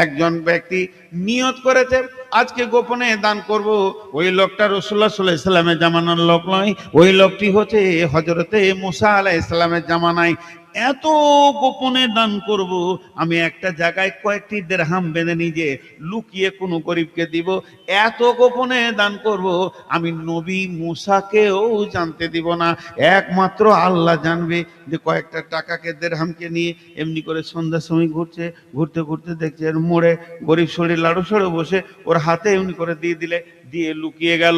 একজন ব্যক্তি নিয়ত করেছে আজকে গোপনে দান করব, ওই লোকটা রাসূলুল্লাহ সাল্লাল্লাহু আলাইহি সাল্লামের জামানার লোক নয়, ওই লোকটি হচ্ছে হযরতে মুসা আলাইহিস সালামের জামানায়। এত গোপনে দান করব, আমি একটা জায়গায় কয়েকটি দিরহাম বেঁধে নিজে লুকিয়ে কোনো গরিবকে দিব, এত গোপনে দান করব, আমি নবী মুসাকেও জানতে দিব না, একমাত্র আল্লাহ জানবে। যে কয়েকটা টাকাকে দিরহামকে নিয়ে এমনি করে সন্ধ্যার সময় ঘুরছে, ঘুরতে ঘুরতে দেখছে এর মোড়ে গরিব শরীর লাড়ু সড়ে বসে, ওর হাতে এমনি করে দিয়ে দিলে, দিয়ে লুকিয়ে গেল।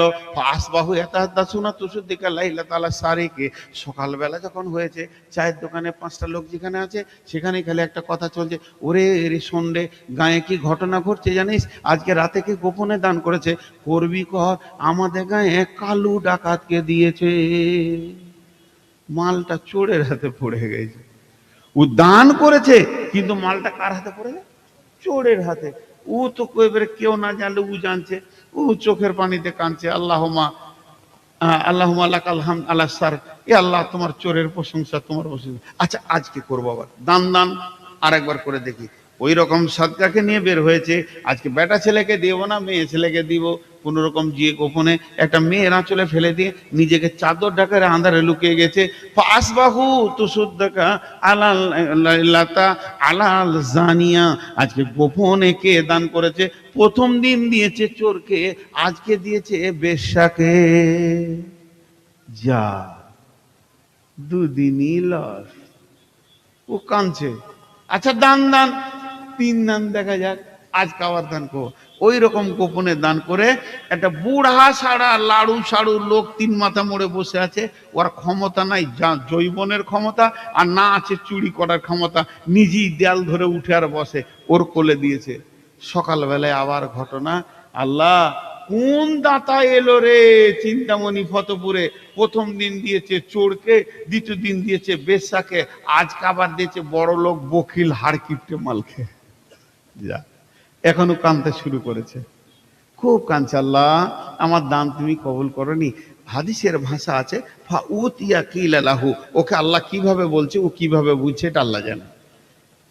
আসবাহু ইয়াতাহাদ্দাসুনা তুসুদ্দিকা লাইলা তাআলা সারিকে, সকালবেলা যখন হয়েছে চায়ের দোকানে 5টা লোক যেখানে আছে সেখানে খালি একটা কথা চলছে, ওরে রে সন্ধ্যে গায়ে কি ঘটনা ঘটছে জানিস, আজকে রাতে কি গোপনে দান করেছে, করবি কর, আমাদের গায়ে কালু ডাকাতকে দিয়েছে। মালটা চোরের হাতে পড়ে গেছে। ও দান করেছে কিন্তু মালটা কার হাতে পড়ে গেছে? চোরের হাতে। ও তো এবারে কেউ না জানলে ও জানছে, ও চোখের পানিতে কাঁদছে, আল্লাহুম্মা আল্লাহুম্মা লাকাল হামদ আলা সার, এ আল্লাহ তোমার চোরের প্রশংসা, তোমার প্রশংসা। আচ্ছা আজকে করবো আবার দান আরেকবার করে দেখি। ওই রকম সাদকাকে নিয়ে বের হয়েছে, আজকে বেটা ছেলেকে দিব না, মেয়ে ছেলেকে দিব। কোন রকম গিয়ে গোপনে একটা মেয়ের আঁচলে ফেলে দিয়ে নিজেকে চাদর ঢাকার আন্ধারে লুকিয়ে গেছে। ফাসবাহু তুসুদ্দাকা আলাল লাতা আলাল জানিয়া, আজকে গোপনে কে দান করেছে? প্রথম দিন দিয়েছে চোরকে, আজকে দিয়েছে বেশ্যাকে। যা দুদিনই লস। ও কাঁদছে। আচ্ছা দান 3 দান দেখা যাক, আজ খাওয়ার দান করো। ওই রকম গোপনে দান করে একটা বুড়া সারা লাড়ু সাড়ু লোক 3 মাথা মোড়ে বসে আছে, ওর ক্ষমতা নাই জৈবনের ক্ষমতা, আর না আছে চুরি করার ক্ষমতা, নিজেই দেয়াল ধরে উঠে আর বসে, ওর কোলে দিয়েছে। সকালবেলায় আবার ঘটনা, আল্লাহ কোন দাতা এলো রে চিন্তামণি ফতপুরে, প্রথম দিন দিয়েছে চোরকে, দ্বিতীয় দিন দিয়েছে বেশ্যাকে, আজ আবার দিয়েছে বড় লোক বকিল হাড় কিপটে মালকে। যা এখনো কাঁদতে শুরু করেছে, খুব কাঁদছে, আল্লাহ আমার দান তুমি কবুল করনি। হাদিসের ভাষা আছে ফাউতিয়া কিলা লাহু, ওকে আল্লাহ কিভাবে বলছে, ও কিভাবে বুঝছে এটা আল্লাহ জানে।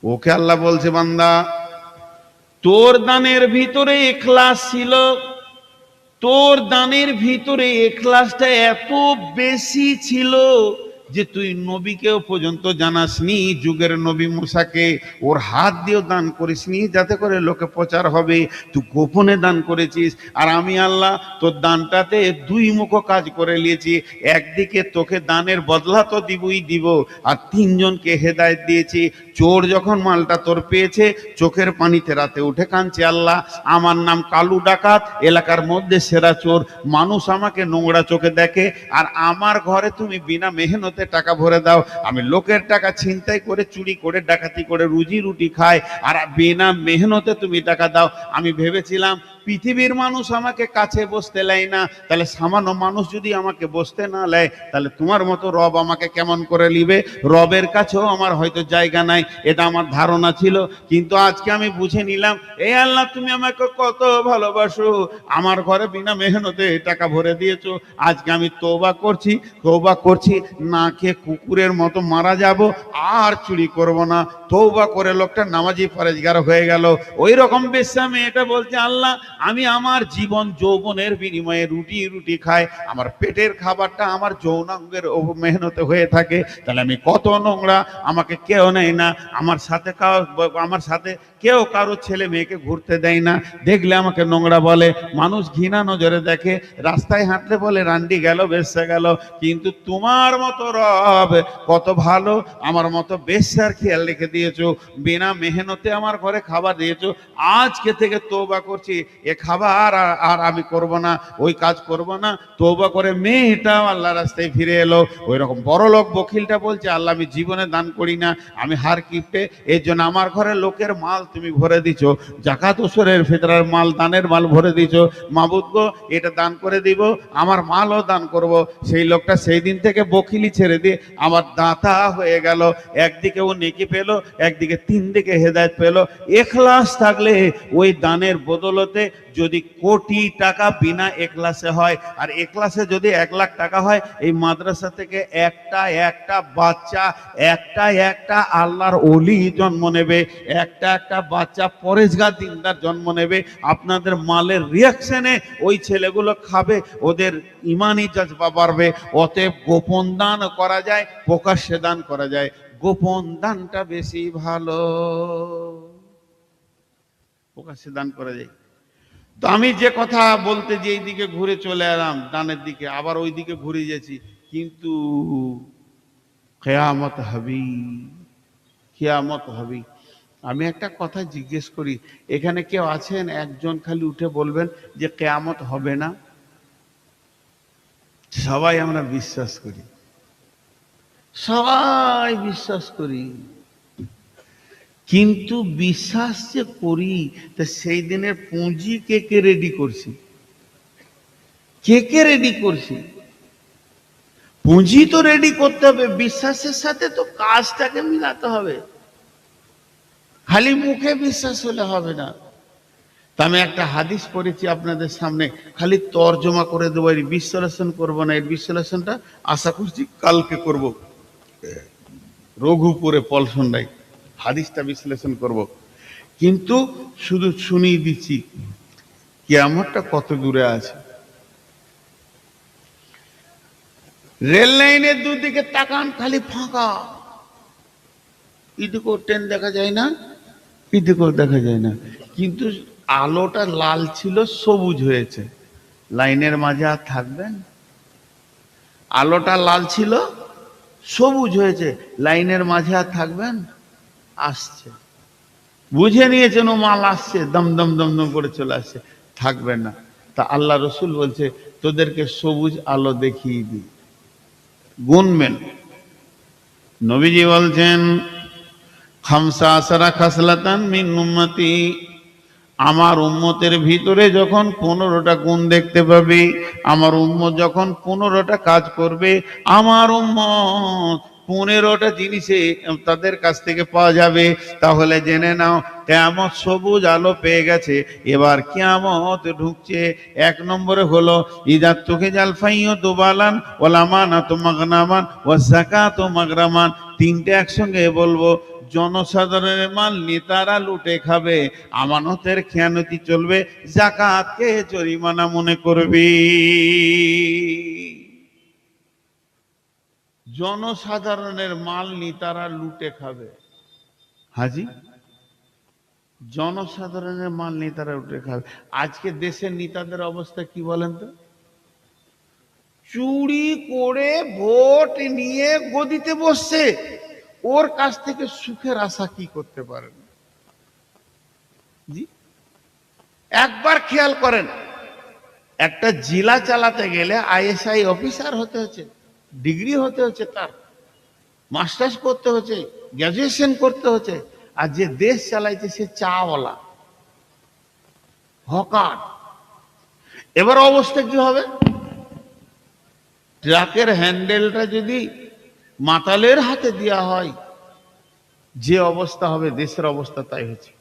ওকে আল্লাহ বলছে, বান্দা তোর দানের ভিতরে ইখলাস ছিল, তোর দানের ভিতরে ইখলাসটা এত বেশি ছিল যে তুই নবীকেও পর্যন্ত জানাসনি, যুগের নবী মুসাকে ওর হাত দিয়েও দান করিসনি যাতে করে লোকে প্রচার হবে, তুই গোপনে দান করেছিস। আর আমি আল্লাহ তোর দানটাতে 2 মুখ কাজ করে নিয়েছি, একদিকে তোকে দানের বদলা তো দিবই দিব, আর 3 জনকে হেদায়েত দিয়েছি। চোর যখন মালটা তোর পেয়েছে চোখের পানিতে রাতে উঠে কাঁদছে, আল্লাহ আমার নাম কালু ডাকাত, এলাকার মধ্যে সেরা চোর, মানুষ আমাকে নোংরা চোখে দেখে, আর আমার ঘরে তুমি বিনা মেহনতে টাকা ভরে দাও, আমি লোকের টাকা ছিনতাই করে চুরি করে ডাকাতি করে রুজি রুটি খাই, আর বিনা মেহনতে তুমি টাকা দাও। আমি ভেবেছিলাম পৃথিবীর মানুষ আমাকে কাছে বসতে নেয় না, তাহলে সামান্য মানুষ যদি আমাকে বসতে না নেয় তাহলে তোমার মতো রব আমাকে কেমন করে নিবে? রবের কাছেও আমার হয়তো জায়গা নাই, এটা আমার ধারণা ছিল। কিন্তু আজকে আমি বুঝে নিলাম, এই আল্লাহ তুমি আমাকে কত ভালোবাসো, আমার ঘরে বিনা মেহনতে টাকা ভরে দিয়েছো। আজকে আমি তওবা করছি, না খেয়ে কুকুরের মতো মারা যাব, আর চুরি করব না। তওবা করে লোকটা নামাজি পরেজগার হয়ে গেল। ওই রকম বেশ্যা মেয়েটা বলছে, আল্লাহ আমি আমার জীবন যৌবনের বিনিময়ে রুটি খাই, আমার পেটের খাবারটা আমার যৌনাঙ্গের মেহনতে হয়ে থাকে, তাহলে আমি কত নোংরা, আমাকে কেউ নেয় না, আমার সাথে কেউ কারো ছেলে মেয়েকে ঘুরতে দেয় না, দেখলে আমাকে নোংরা বলে, মানুষ ঘৃণা নজরে দেখে, রাস্তায় হাঁটলে বলে রান্ডি গেল বেশ্যা গেল। কিন্তু তোমার মতো রব কত ভালো, আমার মতো বেশ্যার খেয়াল রেখে দিয়েছো, বিনা মেহনতে আমার ঘরে খাবার দিয়েছো। আজকে থেকে তওবা করছি, এ খাবার আর আমি করব না, ওই কাজ করব না। তওবা করে মেয়েটাও আল্লাহ রাস্তায় ফিরে এলো। ওই রকম বড় লোক বকিলটা বলছে, আল্লাহ আমি জীবনে দান করি না, আমি হার কিপটে, এর জন্য আমার ঘরে লোকের মাল তুমি ভরে দিছো, জাকাত উসুরের ফিতরার মাল, দানের মাল ভরে দিছো, মাবুদ গো এটা দান করে দিব, আমার মালও দান করব। সেই লোকটা সেই দিন থেকে বকিলি ছেড়ে দিয়ে আমার দাতা হয়ে গেল। একদিকে ও নেকি পেলো, একদিকে 3 দিকে হেদায়েত পেলো। ইখলাস থাকলে ওই দানের বদলতে যদি কোটি টাকা বিনা এখলাসে হয়, আর এখলাসে যদি 1,00,000 টাকা হয়, এই মাদ্রাসা থেকে একটা বাচ্চা, একটা আল্লাহর ওলি জন্ম নেবে, একটা বাচ্চা পরেজগার দিনদার জন্ম নেবে। আপনাদের মালের রিয়াকশনে ওই ছেলেগুলো খাবে, ওদের ইমানি জজবা বাড়বে। অতএব গোপন দান করা যায়, প্রকাশ্যে দান করা যায়, গোপন দানটা বেশি ভালো, প্রকাশ্যে দান করা যায়। তো আমি যে কথা বলতে যে এইদিকে ঘুরে চলে এলাম ডানের দিকে, আবার ওই দিকে ঘুরে গেছি, কিন্তু কিয়ামত হবেই, কিয়ামত হবেই। আমি একটা কথা জিজ্ঞেস করি, এখানে কেউ আছেন একজন খালি উঠে বলবেন যে কিয়ামত হবে না? সবাই আমরা বিশ্বাস করি, সবাই বিশ্বাস করি, কিন্তু বিশ্বাস যে করি তা সেই দিনের পুঁজি কে কে রেডি করছি? কে কে রেডি করছি? পুঁজি তো রেডি করতে হবে, বিশ্বাসের সাথে তো কাজটাকে মিলাতে হবে। খালি মুখে বিশ্বাস হলে হবে না। তা আমি একটা হাদিস পড়েছি আপনাদের সামনে, খালি তর্জমা করে দেবো, এর বিশ্লেষণ করবো না। এর বিশ্লেষণটা আশা করছি কালকে করব, রঘুপুরে পলসন্ডাই হাদিসটা বিশ্লেষণ করব। কিন্তু শুধু শুনিয়ে দিচ্ছি কিয়ামতটা কত দূরে আছে। রেল লাইনের দুদিকে তাকান, খালি ফাঁকা, এদিকেও ট্রেন দেখা যায় না, এদিকেও দেখা যায় না, কিন্তু আলোটা লাল ছিল সবুজ হয়েছে। লাইনের মাঝে আর থাকবেন? আলোটা লাল ছিল সবুজ হয়েছে, লাইনের মাঝে আর থাকবেন? আসছে, বুঝে নিয়েছেন ও মাল আসছে, দম দম দম দম করে চলে আসছে, থাকবেন না। তা আল্লাহ রসুল বলছে তোদেরকে সবুজ আলো দেখিয়ে দিই, গুনবেন। নবীজি বলছেন খামসা আশারা খাসলাতান মিন উম্মতি, আমার উম্মতের ভিতরে যখন 15টা গুণ দেখতে পাবে, আমার উম্মত যখন 15টা কাজ করবে, আমার উম্মত 15টা জিনিসে তাদের কাছ থেকে পাওয়া যাবে, তাহলে জেনে নাও কিয়ামত সবুজ আলো পেয়ে গেছে। এবার কিয়ামত ঢুকছে। 1 নম্বরে হলো ইদা তুকিজাল ফাইয়্যু বালান ওয়াল আমানাতু মাগনামান ওয়াজ যাকাতু মাগরামান। 3টে একসঙ্গে বলবো। জনসাধারণের মাল নেতারা লুটে খাবে, আমানতের খেয়ানতি চলবে, যাকাতকে জরিমানা মনে করবি। জনসাধারণের মাল নেতারা লুটে খাবে। হাজি, জনসাধারণের মাল নেতারা লুটে খাবে। আজকে দেশের নেতাদের অবস্থা কি বলেন তো? চুরি করে ভোট নিয়ে গদিতে বসছে, ওর কাছ থেকে সুখের আশা কি করতে পারেন? জি, একবার খেয়াল করেন, একটা জেলা চালাতে গেলে আইএসআই অফিসার হতে হচ্ছে, ডিগ্রি হতে হচ্ছে, তার মাস্টার্স করতে হচ্ছে, গ্রাজুয়েশন করতে হচ্ছে। আর যে দেশ চালাইছে সে চাওয়ালা, হকার। এবার অবস্থা কি হবে? ট্রাকের হ্যান্ডেলটা যদি মাতালের হাতে দেওয়া হয়, যে অবস্থা হবে, দেশের অবস্থা তাই হচ্ছে।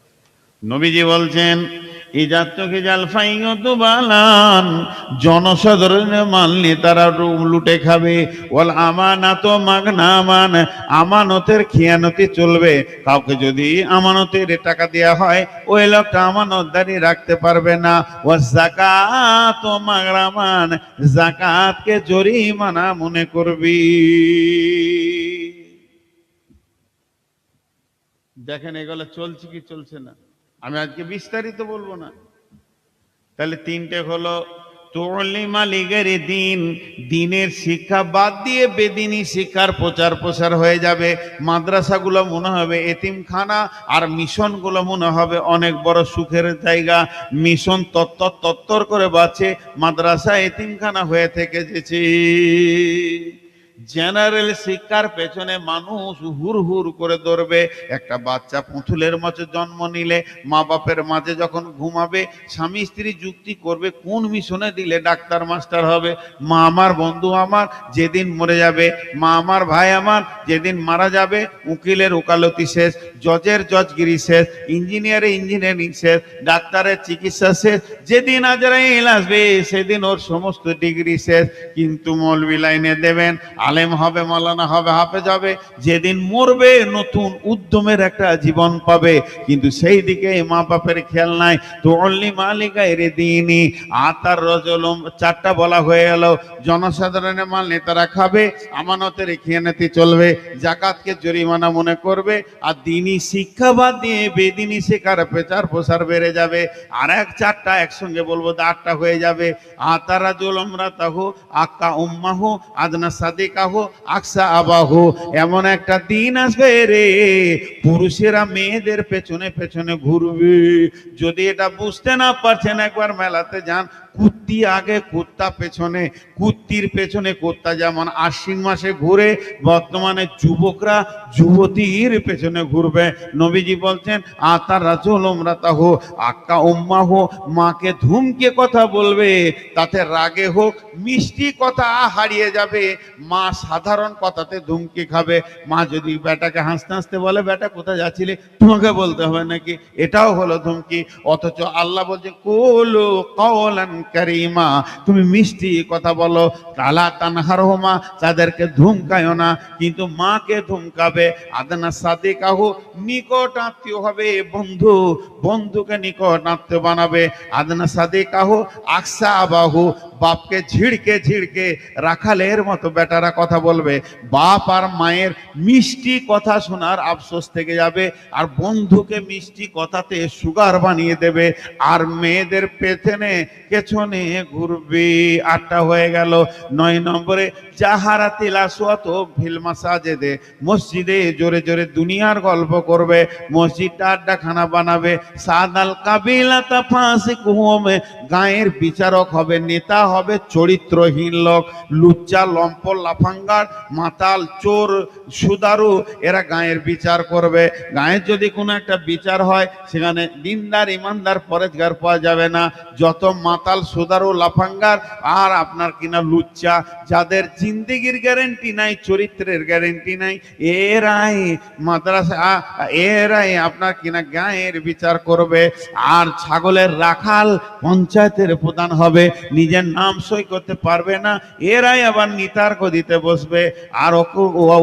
নবীজি বলছেন জনসাধারণের মাল নেতারা লুটে খাবে, ওয়াল আমানাতু মাগনামান, আমানতের খেয়ানতি চলবে। কাউকে যদি আমানতের টাকা দেওয়া হয়, ওই লোকটা আমানতদারি রাখতে পারবে না। ওয়াজ যাকাতু মাগরামান, যাকাতকে জরিমানা মনে করবি। দেখেন এগুলো চলছে কি চলছে না, আমি আজকে বিস্তারিত বলবো না। তাহলে 3টে হলো তুলিমা লিগের দিন, দিনের শিক্ষা বাদ দিয়ে বেদিনী শিক্ষার প্রচার প্রসার হয়ে যাবে। মাদ্রাসাগুলো মনে হবে এতিমখানা, আর মিশনগুলো মনে হবে অনেক বড় সুখের জায়গা। মিশন তত্তর করে বাঁচে, মাদ্রাসা এতিমখানা হয়ে থেকে যেছে। জেনারেল শিক্ষার পেছনে মানুষ হুর হুর করে দৌড়বে। একটা বাচ্চা পুতুলের মতো জন্ম নিলে মা বাপের মাঝে যখন ঘুমাবে, স্বামী স্ত্রী যুক্তি করবে কোন মিশনে দিলে ডাক্তার মাস্টার হবে। মা আমার, বন্ধু আমার যেদিন মরে যাবে, মা আমার, ভাই আমার যেদিন মারা যাবে, উকিলের ওকালতি শেষ, জজের জজগিরি শেষ, ইঞ্জিনিয়ারের ইঞ্জিনিয়ারিং শেষ, ডাক্তারের চিকিৎসা শেষ। যেদিন আজরাইল আসবে সেদিন ওর সমস্ত ডিগ্রি শেষ। কিন্তু মৌলবি লাইনে দেবেন, আলেম হবে, মাওলানা হবে, হাফেজ হবে। যেদিন মরবে নতুন উদ্যমের একটা জীবন পাবে, কিন্তু সেই দিকে মা বাপের খেয়াল নাই। তো অনলি মালিকা এর দিনই আতার রজলম, চারটা বলা হয়ে গেল। জনসাধারণের মাল নেতারা খাবে, আমানতের খেয়ানতি চলবে, জাকাতকে জরিমানা মনে করবে, আর দিনই শিক্ষা বাদ দিয়ে বেদিনী শেখার প্রচার প্রসার বেড়ে যাবে। আর এক চারটা একসঙ্গে বলবো, আটটা হয়ে যাবে। আতারা জলমরা তাহু আক্কা উম্মাহু আদনা সাদিকাহু আকসা আবাহু। এমন একটা দিন আসবে রে, পুরুষেরা মেয়েদের পেছনে পেছনে ঘুরবে। যদি এটা বুঝতে না পারছেন, একবার মেলাতে যান। কুত্তি আগে, কুত্তা পেছনে। কুত্তির পেছনে কুত্তা যেমন আশ্বিন মাসে ঘুরে, বর্তমানে যুবকরা যুবতীর পেছনে ঘুরবে। নবীজি বলছেন আতার রাজুল উমরাতাহু আক্কা উম্মাহু, মাকে ধুমকে কথা বলবে, তাতে রাগে হোক মিষ্টি কথা হারিয়ে যাবে। মা সাধারণ কথাতে ধুমকি খাবে। মা যদি বেটাকে হাসতে হাসতে বলে, বেটা কোথায় যাচ্ছিলে, তোমাকে বলতে হবে নাকি? এটাও হলো ধুমকি। অথচ আল্লাহ বলছে কুলু কওলান কারীমা, তুমি মিষ্টি কথা বলো। তালা তানহারহুমা, তাদেরকে ধুমকায়ও না, কিন্তু মাকে ধুমকাবে। আদনা সাদিকাহু, নিকট আত্মীয় হবে, বন্ধু, বন্ধুকে নিকট আত্মীয় বানাবে। আদনা সাদিকাহু আকসা আবাহু, বাপকে ঝিড়কে ঝিড়কে রাখালের মতো বেটারা কথা বলবে। বাপ আর মায়ের মিষ্টি কথা শোনার আফসোস থেকে যাবে, আর বন্ধুকে মিষ্টি কথাতে সুগার বানিয়ে দেবে, আর মেয়েদের পেছনে পেছনে ঘুরবে। আটটা হয়ে গেল। 9 নম্বরে জাহারাতিল আসওয়াত ফিল মাসাজিদে, মসজিদে জোরে জোরে দুনিয়ার গল্প করবে, মসজিদটা আড্ডাখানা বানাবে। সাদাল কাবিলাতা ফাসিকুহুম, গায়ের বিচারক হবে, নেতা হবে চরিত্রহীন লোক, লুচ্চা লম্পট লাফাঙ্গার মাতাল চোর সুদারু, এরা গায়ের বিচার করবে। গায়ের যদি কোনো একটা বিচার হয়, সেখানে দিনদার ইমানদার পরেজগার পাওয়া যাবে না। যত মাতাল সুদারু লাফাঙ্গার আর আপনার কিনা লুচ্চা, যাদের জিন্দেগির গ্যারেন্টি নাই, চরিত্রের গ্যারেন্টি নাই, এরাই মাদ্রাসা, এরাই আপনার কিনা গায়ের বিচার করবে। আর ছাগলের রাখাল পঞ্চায়েতের প্রধান হবে, নিজের নাম সই করতে পারবে না, এরাই আবার নিতার্ক দিতে বসবে। আর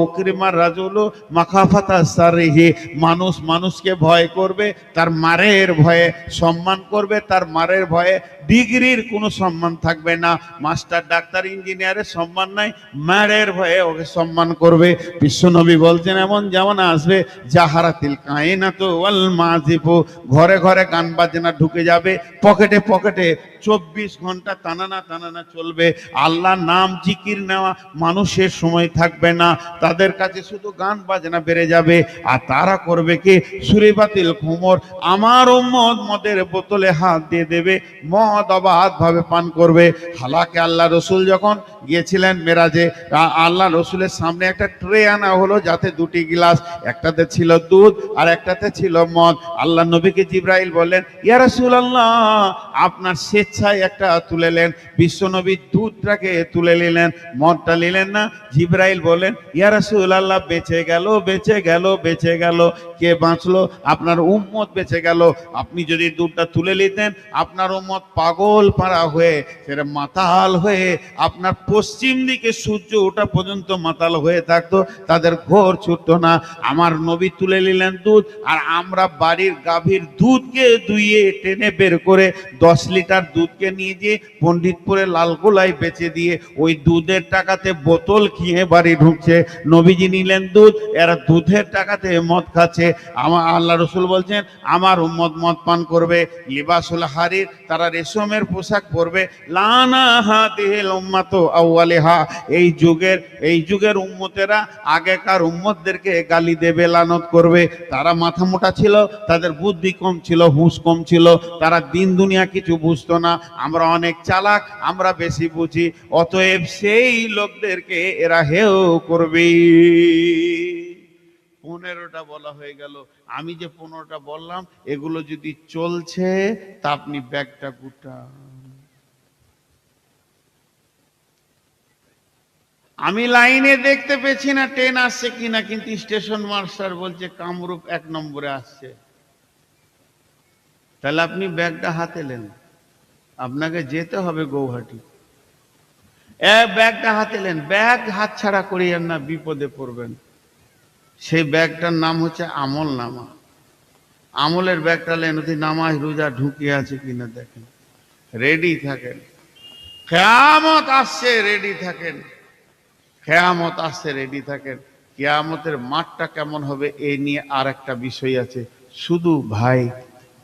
উকরিমার রাজুলু মাখাফাতা সারিহি, মানুষ মানুষকে ভয় করবে, তার মারের ভয়ে সম্মান করবে, তার মারের ভয়ে। ডিগ্রির কোনো সম্মান থাকবে না, মাস্টার ডাক্তার ইঞ্জিনিয়ারের সম্মান নাই, মারের ভয়ে ওকে সম্মান করবে। বিশ্বনবী বলছেন এমন যেমন আসবে জাহারাতিল কায়নাতু ওয়াল মাযিফু, ঘরে ঘরে গান বাজনা ঢুকে যাবে, পকেটে পকেটে 24 ঘন্টা টানানা টানানা চলবে। আল্লাহর নাম জিকির নেওয়া মানুষের সময় থাকবে না, তাদের কাছে শুধু গান বাজনা বেড়ে যাবে। আর তারা করবে কি? সুরিবাতিল খুমর, আমার উম্মত মদের বোতলে হাত দিয়ে দেবে, মদ অবাধ ভাবে পান করবে। হালাকে আল্লাহ রসুল যখন গিয়েছিলেন মেরাজে, আল্লাহ রসুলের সামনে একটা ট্রে আনা হলো, যাতে 2টি গ্লাস, একটাতে ছিল দুধ আর একটাতে ছিল মদ। আল্লাহ নবীকে জিবরাইল বললেন, ইয়া রাসূলুল্লাহ, আপনার স্বেচ্ছায় একটা তুলে নেন। বিশ্বনবী দুধটাকে তুলে নিলেন, মদটা নিলেন না। জিবরাইল বললেন, ইয়া রাসূলুল্লাহ, বেঁচে গেল, বেঁচে গেল, বেঁচে গেল। কে বাঁচলো? আপনার উম্মত বেঁচে গেল। আপনি যদি দুধটা তুলে নিতেন, আপনার উম্মত পাগল পাড়া হয়ে, সেটা মাতাল হয়ে, আপনার পশ্চিম দিকে সূর্য ওঠা পর্যন্ত মাতাল হয়ে থাকতো, তাদের ঘোর ছুটতো না। আমার নবী তুলে নিলেন দুধ, আর আমরা বাড়ির গাভীর দুধকে দুইয়ে টেনে বের করে 10 লিটার দুধকে নিয়ে গিয়ে পণ্ডিতপুরে লালগোলায় বেচে দিয়ে ওই দুধের টাকাতে বোতল কিনে বাড়ি ঢুকছে। নবীজি নিলেন দুধ, এরা দুধের টাকাতে মদ খাচ্ছে। আমার আল্লাহ রসুল বলছেন আমার উম্মত মদ পান করবে। লিবাসুল হারির, তারা রেশমের পোশাক পরবে। লানা হাতিহিল উম্মাতু আউয়ালিহা, এই যুগের উম্মতেরা আগেকার উম্মতদেরকে গালি দেবে, লানত করবে। তারা মাথা মোটা ছিল, তাদের বুদ্ধি কম ছিল, হুঁশ কম ছিল, তারা দিন দুনিয়া কিছু বুঝতো না। আমরা অনেক চালাক, আমরা বেশি বুঝি, অতএব সেই লোকদেরকে এরা হেয় করবে। 15টা বলা হয়ে গেল। আমি যে 15টা বললাম এগুলো যদি চলছে তা আপনি ব্যাগটা গুটান। আমি লাইনে দেখতে পেয়েছি না ট্রেন আসছে কিনা, কিন্তু স্টেশন মাস্টার বলছে কামরূপ 1 নম্বরে আসছে। তাহলে আপনি ব্যাগটা হাতে নেন, আপনাকে যেতে হবে গৌহাটি। ব্যাগটা হাতে নেন, ব্যাগ হাত ছাড়া করিয়েন না, বিপদে পড়বেন। সেই ব্যাগটার নাম হচ্ছে আমল নামা। আমলের ব্যাগটা নেন, নামাজ রোজা ঢুকিয়ে আছে কিনা দেখেন, রেডি থাকেন। কিয়ামত আসছে, রেডি থাকেন। কিয়ামত আসছে, রেডি থাকেন। কিয়ামতের মাঠটা কেমন হবে এই নিয়ে আর একটা বিষয় আছে। শুধু ভাই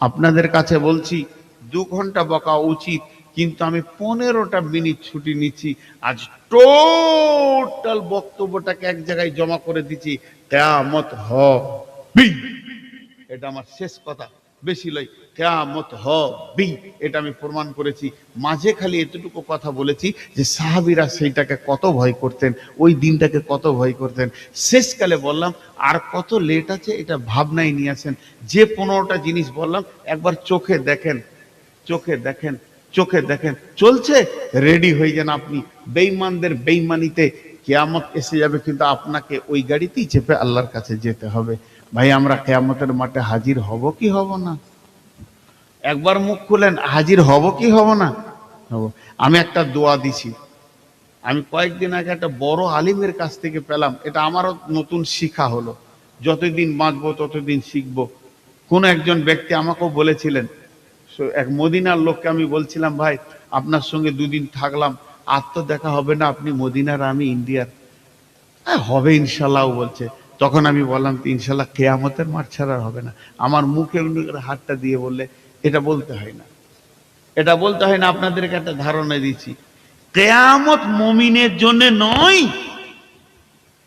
আপনাদের কাছে বলছি 2 ঘন্টা বকা উচিত, কিন্তু আমি 15টা মিনিট ছুটি নিচ্ছি। আজ টোটাল বক্তব্যটাকে এক জায়গায় জমা করে দিচ্ছি। কিয়ামত হবে, এটা আমার শেষ কথা, বেশি লই। কিয়ামত হবে, এটা আমি প্রমাণ করেছি। মাঝে খালি এতটুকু কথা বলেছি যে সাহাবীরা সেইটাকে কত ভয় করতেন, ওই দিনটাকে কত ভয় করতেন। শেষকালে বললাম আর কত লেট আছে এটা ভাবনায় নিয়ে আসেন। যে 15টা জিনিস বললাম একবার চোখে দেখেন, চোখে দেখেন, চোখে দেখেন, চলছে, রেডি হয়ে যান আপনি। বেঈমানদের বেঈমানিতে কিয়ামত এসে যাবে, কিন্তু আপনাকে ওই গাড়িতেই চেপে আল্লাহর কাছে যেতে হবে। ভাই আমরা কিয়ামতের মাঠে হাজির হব কি হব না? একবার মুখ খুলেন, হাজির হব কি হব না? হব। আমি একটা দোয়া দিছি, আমি কয়েকদিন আগে একটা বড় আলিমের কাছ থেকে পেলাম, এটা আমারও নতুন শিক্ষা হলো। যতদিন বাঁচবো ততদিন শিখবো। কোন একজন ব্যক্তি আমাকেও বলেছিলেন, এক মদিনার লোককে আমি বলছিলাম, ভাই আপনার সঙ্গে 2 দিন থাকলাম, আর তো দেখা হবে না, আপনি মদিনার আমি ইন্ডিয়ার। হবে ইনশাল্লাহ বলছে। তখন আমি বললাম ইনশাল্লাহ কিয়ামতের মাঠ ছাড়া হবে না। আমার মুখে হাতটা দিয়ে বললে এটা বলতে হয় না, এটা বলতে হয় না। আপনাদেরকে একটা ধারণা দিচ্ছি, কিয়ামত মুমিনের জন্য নয়।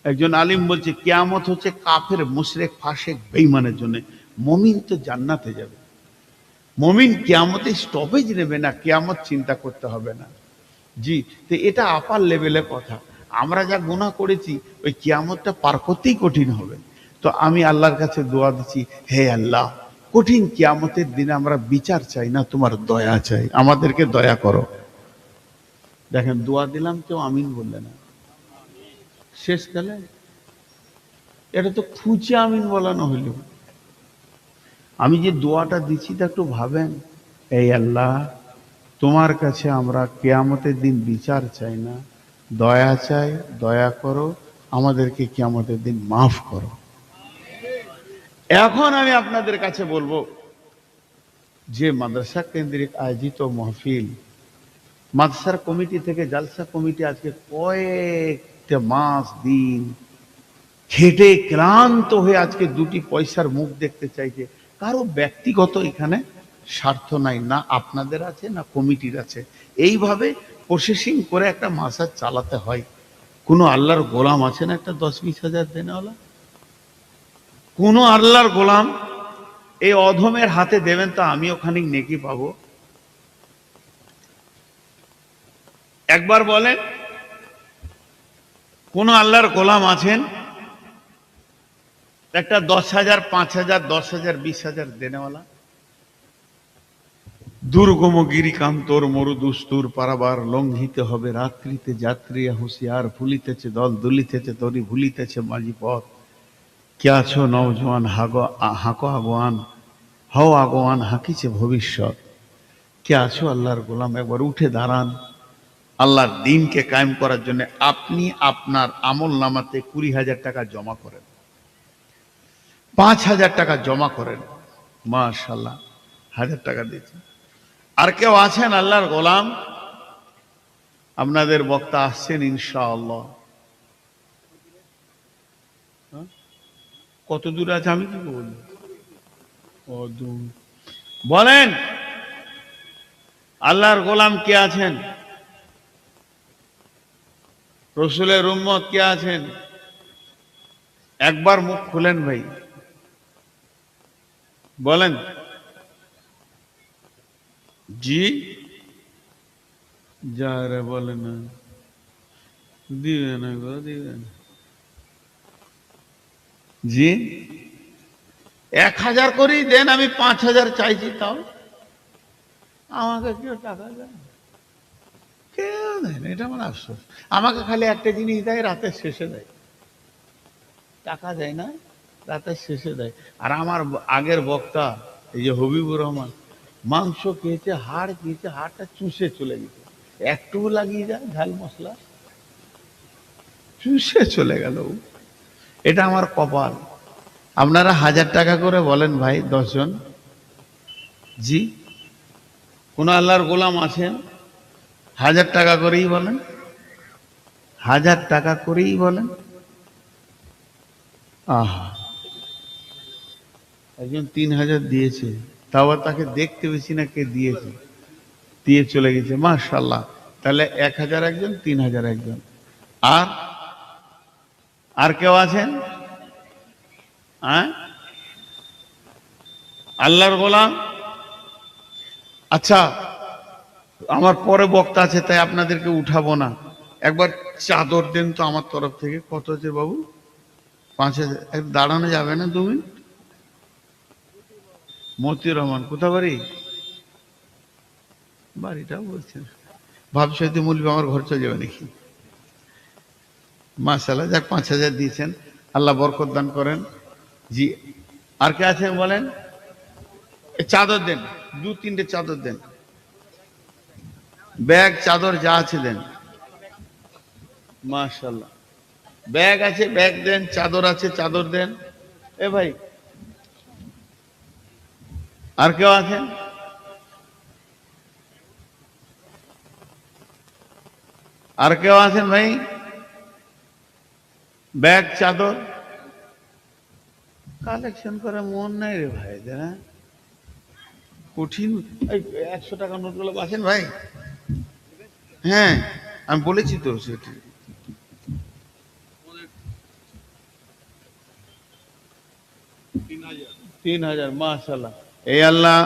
একজন আলিম বলছে কিয়ামত হচ্ছে কাফের, মুশরিক, ফাসিক, বেঈমানের জন্য। মুমিন তো জান্নাতে যাবে। মুমিন কিয়ামতে স্টপেজ নেবে না, কিয়ামত চিন্তা করতে হবে না। জি, তো এটা আপার লেভেলের কথা। আমরা যা গুনাহ করেছি ওই কিয়ামতটা পার করতেই কঠিন হবে। তো আমি আল্লাহর কাছে দোয়া দিচ্ছি, হে আল্লাহ, কঠিন কিয়ামতের দিনে আমরা বিচার চাই না, তোমার দয়া চাই, আমাদেরকে দয়া করো। দেখেন দোয়া দিলাম, কেউ আমিন বললে না। শেষকালে এটা তো খুঁজে আমিন বলানো হইল। আমি যে দোয়াটা দিচ্ছি তা একটু ভাবেন। এই আল্লাহ, তোমার কাছে আমরা কিয়ামতের দিন বিচার চাই না, দয়া চাই, দয়া করো, আমাদেরকে কিয়ামতের দিন মাফ করো। এখন আমি আপনাদের কাছে বলবো, যে মাদ্রাসা কেন্দ্রিক আয়োজিত মাহফিল, মাদ্রাসার কমিটি থেকে জালসা কমিটি আজকে কয়েকটা মাস দিন খেটে ক্লান্ত হয়ে আজকে 2টি পয়সার মুখ দেখতে চাইছে। কারো ব্যক্তিগত এখানে স্বার্থ নাই, না আপনাদের আছে না কমিটির আছে। এইভাবে প্রসেসিং করে একটা মাসাজ চালাতে হয়। কোনো আল্লাহর গোলাম আছে না একটা 10-20 হাজার দেনেওয়ালা? কোনো আল্লাহর গোলাম এই অধমের হাতে দেবেন তো আমি ওখানে নেকি পাবো? একবার বলেন, কোন আল্লাহর গোলাম আছেন একটা 10,000, 5,000, 10,000, 20,000 দেনেওয়ালা? দুর্গম গিরিকান্তর মরুদুস্তুর পারাবার লঙ্ঘিতে হবে রাত্রিতে যাত্রী হুঁশিয়ার, ভুলিতেছে দল দুলিতেছে তরি, ভুলিতেছে মাঝি পথ। কে আছো নওজোয়ান, হাঁকো আগুয়ান, হও আগুয়ান, হাঁকিছে ভবিষ্যৎ। কে আছো আল্লাহর গোলাম, একবার উঠে দাঁড়ান। আল্লাহর দিনকে কায়েম করার জন্য আপনি আপনার আমল নামাতে 20,000 টাকা জমা করেন, 5,000 টাকা জমা করেন, মাশাআল্লাহ 1,000 টাকা দিয়েছেন। আর কেউ আছেন আল্লাহর গোলাম? আপনাদের বক্তা আসছেন ইনশাআল্লাহ। কত দূর আছে আমি কি বলবো? বলেন আল্লাহর গোলাম কে আছেন? রসুলের উম্মত কে আছেন? একবার মুখ খুলেন ভাই, বলেন। জি যা রে বলে না, দিবে না গো, দিবে না। জি 1000 করেই দেন, আমি 5000 চাইছি, তাও আমাকে কেউ টাকা দেয় না। কেউ দেয় না, এটা আমার আফসোস। আমাকে খালি একটা জিনিস দেয়, রাতের শেষে দেয়, টাকা দেয় না, রাতের শেষে দেয়। আর আমার আগের বক্তা এই যে হবিবুর রহমান, মাংস খেয়েছে, হাড় খেয়েছে, হাড়টা চুষে চলে গেছে, একটু লাগিয়ে যায় ঝাল মশলা, চুষে চলে গেল। এটা আমার কপাল। আপনারা 1000 টাকা করে বলেন ভাই, 10 জন। জি কোন আল্লাহর গোলাম আছেন? 1000 টাকা করেই বলেন, 1000 টাকা করেই বলেন। আহা, একজন 3000 দিয়েছে, তাও তাকে দেখতে পেয়েছি না কে দিয়েছে, দিয়ে চলে গেছে, মাশাআল্লাহ। তাহলে 1000 একজন, 3000 একজন। আর আর কেউ আছেন? হ্যাঁ, আল্লাহর গোলাম। আচ্ছা, আমার পরে বক্তা আছে, তাই আপনাদেরকে উঠাবো না। একবার চাদর দেন তো আমার তরফ থেকে। কত আছে বাবু? 5000। একটু দাঁড়ানো যাবে না 2 মিনিট? মতিউর রহমান, কোথা বাড়ি? বাড়িটা বলছেন, ভাবছি হয়তো মূল্য আমার ঘর চলে যাবে নাকি। মাশাআল্লাহ, যাক 5000 দিয়েছেন, আল্লাহ বরকত দান করেন। জি আর কে আছেন বলেন? চাদর দেন, 2-3টে চাদর দেন, ব্যাগ চাদর যা আছে দেন। মাশাআল্লাহ, ব্যাগ আছে ব্যাগ দেন, চাদর আছে চাদর দেন। এ ভাই, আর কেউ আছেন? আর কেউ আছেন ভাই? ব্যাগ চাদর কালেকশন করে মন নাই রে ভাই, হ্যাঁ কঠিন। 100 টাকা নোটগুলো আছেন ভাই? হ্যাঁ আমি বলেছি তো সেটি। 3000, মাশাআল্লাহ। এই আল্লাহ,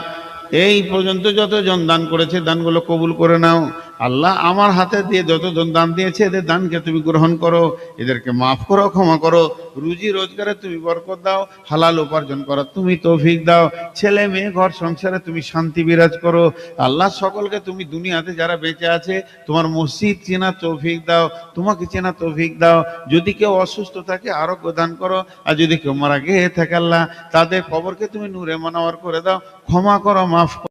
এই পর্যন্ত যত জন দান করেছে, দানগুলো কবুল করে নাও আল্লাহ। আমার হাতে দিয়ে যত জন দান দিয়েছে, এদের দানকে তুমি গ্রহণ করো, এদেরকে মাফ করো, ক্ষমা করো। রুজি রোজগারে তুমি বরকত দাও, হালাল উপার্জন করো তুমি তৌফিক দাও। ছেলে মেয়ে ঘর সংসারে তুমি শান্তি বিরাজ করো আল্লাহ। সকলকে তুমি দুনিয়াতে যারা বেঁচে আছে, তোমার মসজিদ চেনা তৌফিক দাও, তোমাকে চেনা তৌফিক দাও। যদি কেউ অসুস্থ থাকে আরোগ্য দান করো, আর যদি কেউ মারা গিয়ে থাকে আল্লাহ, তাদের কবরকে তুমি নূরে মানাওয়ার করে দাও। ক্ষমা করো, মাফ করো।